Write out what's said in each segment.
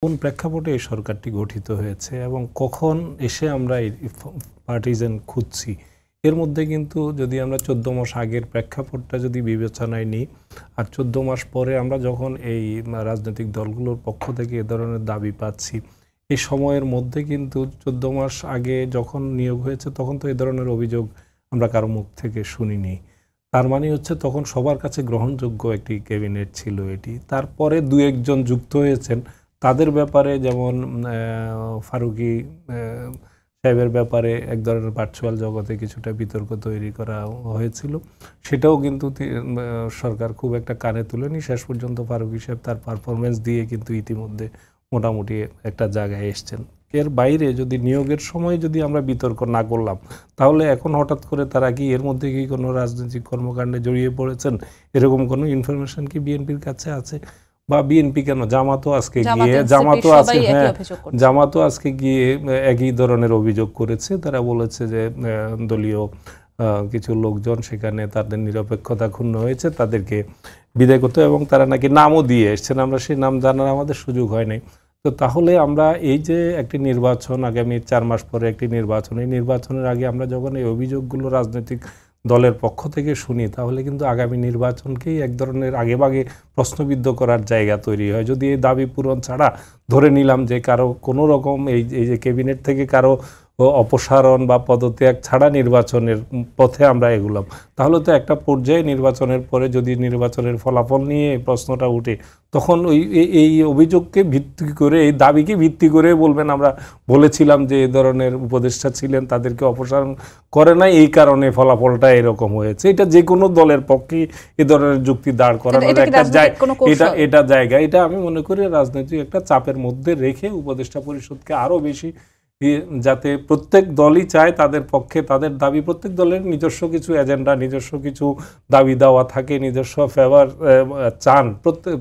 কোন প্রেক্ষাপটে এই সরকারটি গঠিত হয়েছে এবং কখন এসে আমরা এই পার্টিজান খুঁজছি, এর মধ্যে কিন্তু যদি আমরা 14 মাস আগের প্রেক্ষাপটটা যদি বিবেচনায় নিই আর 14 মাস পরে আমরা যখন এই রাজনৈতিক দলগুলোর পক্ষ থেকে এ ধরনের দাবি পাচ্ছি, এই সময়ের মধ্যে কিন্তু 14 মাস আগে যখন নিয়োগ হয়েছে তখন তো এ ধরনের অভিযোগ আমরা কারো মুখ থেকে শুনিনি। তার মানে হচ্ছে তখন সবার কাছে গ্রহণযোগ্য একটি ক্যাবিনেট ছিল এটি। তারপরে দু একজন যুক্ত হয়েছেন, তাদের ব্যাপারে যেমন ফারুকী সাহেবের ব্যাপারে এক ধরনের ভার্চুয়াল জগতে কিছুটা বিতর্ক তৈরি করা হয়েছিল, সেটাও কিন্তু সরকার খুব একটা কানে তুলেনি। শেষ পর্যন্ত ফারুকী সাহেব তার পারফরমেন্স দিয়ে কিন্তু ইতিমধ্যে মোটামুটি একটা জায়গায় এসছেন। এর বাইরে যদি নিয়োগের সময় যদি আমরা বিতর্ক না করলাম, তাহলে এখন হঠাৎ করে তারা কি এর মধ্যে কি কোনো রাজনৈতিক কর্মকাণ্ডে জড়িয়ে পড়েছেন, এরকম কোনো ইনফরমেশন কি বিএনপির কাছে আছে? বা বিএনপি কেন, জামাতও আজকে গিয়ে একই ধরনের অভিযোগ করেছে। তারা বলেছে যে দলীয় কিছু লোকজন সেখানে তাদের নিরপেক্ষতা ক্ষুণ্ণ হয়েছে, তাদেরকে বিদায় করতে, এবং তারা নাকি নামও দিয়ে এসছেন, আমরা সেই নাম জানার আমাদের সুযোগ হয় নাই। তো তাহলে আমরা এই যে একটি নির্বাচন, আগামী 4 মাস পরে একটি নির্বাচন, এই নির্বাচনের আগে আমরা যখন এই অভিযোগগুলো রাজনৈতিক দলের পক্ষ থেকে শুনি, তাহলে কিন্তু আগামী নির্বাচনকেই এক ধরনের আগেভাগে প্রশ্নবিদ্ধ করার জায়গা তৈরি হয়। যদি এই দাবি পূরণ ছাড়া ধরে নিলাম যে কারো কোনো রকম এই যে ক্যাবিনেট থেকে কারো অপসারণ বা পদত্যাগ ছাড়া নির্বাচনের পথে আমরা এগুলাম, তাহলে তো একটা পর্যায়ে নির্বাচনের পরে যদি নির্বাচনের ফলাফল নিয়ে এই প্রশ্নটা উঠে, তখন এই অভিযোগকে ভিত্তি করে, এই দাবিকে ভিত্তি করে বলবেন আমরা বলেছিলাম যে এই ধরনের উপদেষ্টা ছিলেন, তাদেরকে অপসারণ করে নাই, এই কারণে ফলাফলটা এরকম হয়েছে। এটা যে কোনো দলের পক্ষে এ ধরনের যুক্তি দাঁড় করানোর একটা জায়গা। এটা আমি মনে করি রাজনৈতিক একটা চাপের মধ্যে রেখে উপদেষ্টা পরিষদকে আরও বেশি, যাতে প্রত্যেক দলই চায় তাদের পক্ষে তাদের দাবি, প্রত্যেক দলের নিজস্ব কিছু এজেন্ডা, নিজস্ব কিছু দাবি দেওয়া থাকে, নিজস্ব ফেভার চান,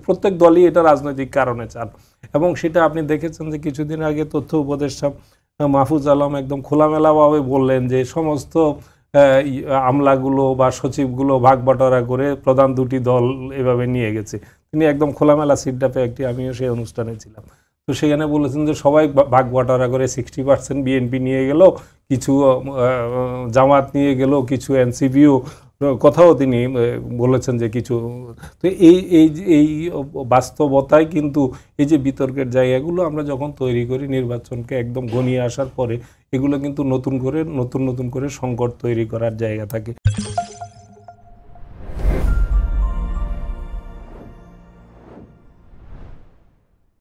প্রত্যেক দলই এটা রাজনৈতিক কারণে চান। এবং সেটা আপনি দেখেছেন যে কিছুদিন আগে তথ্য উপদেষ্টা মাহফুজ আলম একদম খোলামেলাভাবে বললেন যে সমস্ত আমলাগুলো বা সচিবগুলো ভাগ বাটোয়ারা করে প্রধান দুটি দল এভাবে নিয়ে গেছে। তিনি একদম খোলামেলা সিটটা একটি, আমিও সেই অনুষ্ঠানে ছিলাম, তো সেখানে বলেছেন যে সবাই ভাগ বাটোয়ারা করে 60% বিএনপি নিয়ে গেল, কিছু জামাত নিয়ে গেল, কিছু এনসিপিও কথাও তিনি বলেছেন যে কিছু। তো এই বাস্তবতায় কিন্তু এই যে বিতর্কের জায়গাগুলো আমরা যখন তৈরি করি নির্বাচনকে একদম ঘনিয়ে আসার পরে, এগুলো কিন্তু নতুন করে সংকট তৈরি করার জায়গা থাকে।